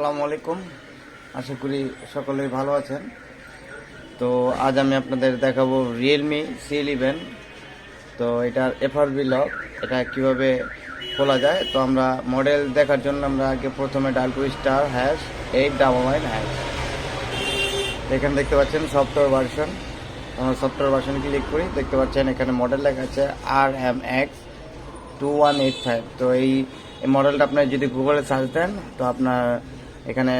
আসসালামু আলাইকুম। আশা করি সকলেই ভালো আছেন। তো আজ আমি আপনাদের দেখাবো রিয়েলমি C11। তো এটার এফআরবি লক, এটা কিভাবে খোলা যায়। তো আমরা মডেল দেখার জন্য আমরা আগে প্রথমে ডায়াল করি *899#। এখানে দেখতে পাচ্ছেন সফটওয়্যার ভার্সন, আমরা সফটওয়্যার ভার্সন ক্লিক করি। দেখতে পাচ্ছেন এখানে মডেল লেখা আছে RMX2185। তো এই মডেলটা আপনার যদি গুগলে সার্চ দেন তো আপনার এখানে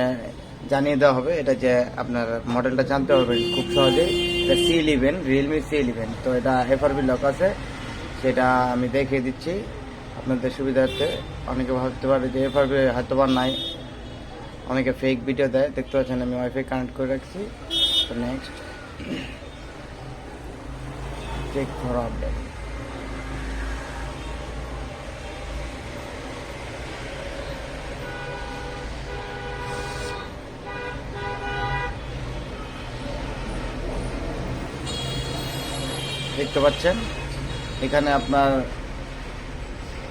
জানিয়ে দেওয়া হবে এটা যে আপনার মডেলটা জানতে পারবেন খুব সহজেই। এটা C11, রিয়েলমি C11। তো এটা এফআরবি লক আছে, সেটা আমি দেখিয়ে দিচ্ছি আপনাদের সুবিধার্থে। অনেকে ভাবতে পারে যে এফআরবি হয়তো বা নাই, অনেকে ফেক ভিডিও দেয়। দেখতে পাচ্ছেন আমি ওয়াইফাই কানেক্ট করে রাখছি। তো নেক্সট চেক ফর আপডেট। দেখতে পাচ্ছেন এখানে আপনার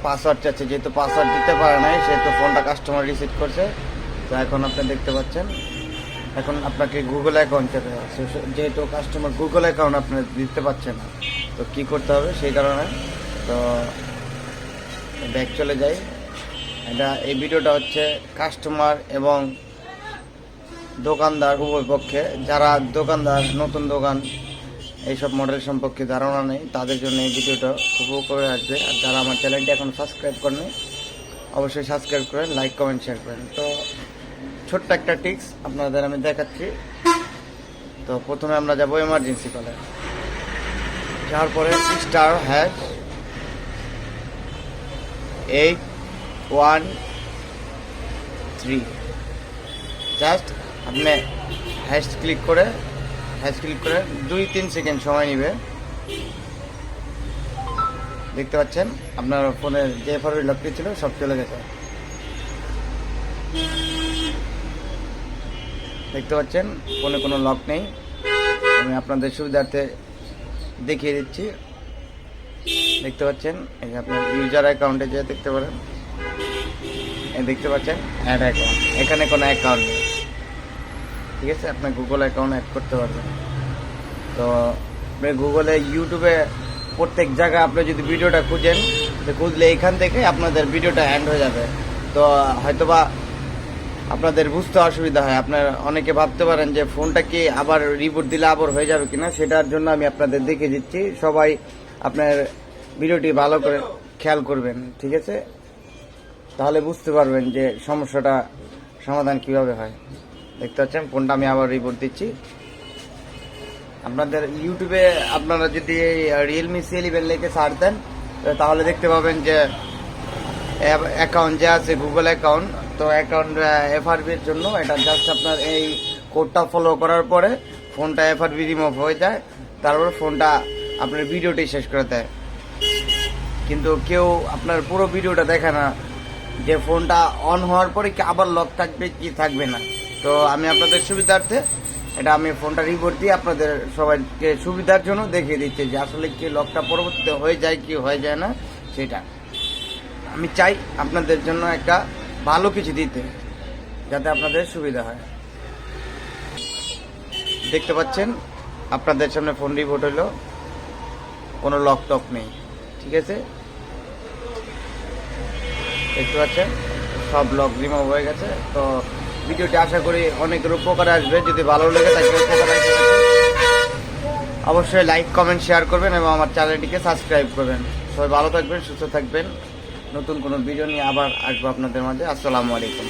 পাসওয়ার্ড চাচ্ছে, যেহেতু পাসওয়ার্ড দিতে পারে নাই সেহেতু ফোনটা কাস্টমার রিসিভ করছে। তো এখন আপনি দেখতে পাচ্ছেন এখন আপনাকে গুগল অ্যাকাউন্ট চাইতে হবে, যেহেতু কাস্টমার গুগল অ্যাকাউন্ট আপনি দিতে পারছে না। তো কি করতে হবে সেই কারণে তো ব্যাক চলে যাই। এই ভিডিওটা হচ্ছে কাস্টমার এবং দোকানদার উভয় পক্ষে। যারা দোকানদার, নতুন দোকান, এইসব মডেল সম্পর্কে ধারণা নেই, তাদের জন্য এই ভিডিওটা খুব উপকারে আসবে। আর যারা আমার চ্যানেলটি এখন সাবস্ক্রাইব করেনি অবশ্যই সাবস্ক্রাইব করেন, লাইক কমেন্ট শেয়ার করেন। তো ছোট্ট একটা টিপস আপনাদের আমি দেখাচ্ছি। তো প্রথমে আমরা যাব এমার্জেন্সি কলে, যাওয়ার পরে *813 জাস্ট আপনি হ্যাশ ক্লিক করে 2-3 সেকেন্ড সময় নেবে। দেখতে পাচ্ছেন আপনার ফোনের যে এফআরবি লকটি ছিল সব চলে গেছে। দেখতে পাচ্ছেন ফোনে কোনো লক নেই। আমি আপনাদের সুবিধার্থে দেখিয়ে দিচ্ছি। দেখতে পাচ্ছেন এই যে আপনার ইউজার অ্যাকাউন্টে যে দেখতে পারেন, দেখতে পাচ্ছেন অ্যাড অ্যাকাউন্ট, এখানে কোনো অ্যাকাউন্ট নেই। ঠিক আছে, আপনি গুগল অ্যাকাউন্ট অ্যাড করতে পারবেন। তো আপনি গুগলে, ইউটিউবে প্রত্যেক জায়গায় আপনি যদি ভিডিওটা খুঁজেন, তো খুঁজলে এখান থেকে আপনাদের ভিডিওটা অ্যাড হয়ে যাবে। তো হয়তোবা আপনাদের বুঝতে অসুবিধা হয়। আপনার অনেকে ভাবতে পারেন যে ফোনটা কি আবার রিবুট দিলে আবার হয়ে যাবে কিনা, সেটার জন্য আমি আপনাদের দেখিয়ে দিচ্ছি। সবাই আপনার ভিডিওটি ভালো করে খেয়াল করবেন, ঠিক আছে? তাহলে বুঝতে পারবেন যে সমস্যাটা সমাধান কিভাবে হয়। দেখতে পাচ্ছেন ফোনটা আমি আবার রিবুট দিচ্ছি। আপনাদের ইউটিউবে আপনারা যদি রিয়েলমি C11 লিখে সার্চ দেন তাহলে দেখতে পাবেন যে অ্যাকাউন্ট যে আছে গুগল অ্যাকাউন্ট, তো অ্যাকাউন্ট এফআরবির জন্য এটা জাস্ট আপনার এই কোডটা ফলো করার পরে ফোনটা এফআরবি রিমুভ হয়ে যায়। তারপর ফোনটা আপনার ভিডিওটি শেষ করে দেয়। কিন্তু কেউ আপনার পুরো ভিডিওটা দেখে না যে ফোনটা অন হওয়ার পরে কি আবার লক থাকবে কি থাকবে না। তো আমি আপনাদের সুবিধার্থে এটা আমি ফোনটা রিপোর্ট দিয়ে আপনাদের সবাইকে সুবিধার জন্য দেখিয়ে দিচ্ছি যে আসলে কি লকটা পরবর্তীতে হয়ে যায় কি হয়ে যায় না। সেটা আমি চাই আপনাদের জন্য একটা ভালো কিছু দিতে, যাতে আপনাদের সুবিধা হয়। দেখতে পাচ্ছেন আপনাদের সামনে ফোন রিপোর্ট হলো, কোনো লক টক নেই। ঠিক আছে, দেখতে পাচ্ছেন সব লক রিমুভ হয়ে গেছে। তো ভিডিওটি আশা করি অনেকের উপকারে আসবে। যদি ভালো লেগে থাকে অবশ্যই লাইক কমেন্ট শেয়ার করবেন এবং আমার চ্যানেলটিকে সাবস্ক্রাইব করবেন। সবাই ভালো থাকবেন, সুস্থ থাকবেন। নতুন কোনো ভিডিও নিয়ে আবার আসবো আপনাদের মাঝে। আসসালামু আলাইকুম।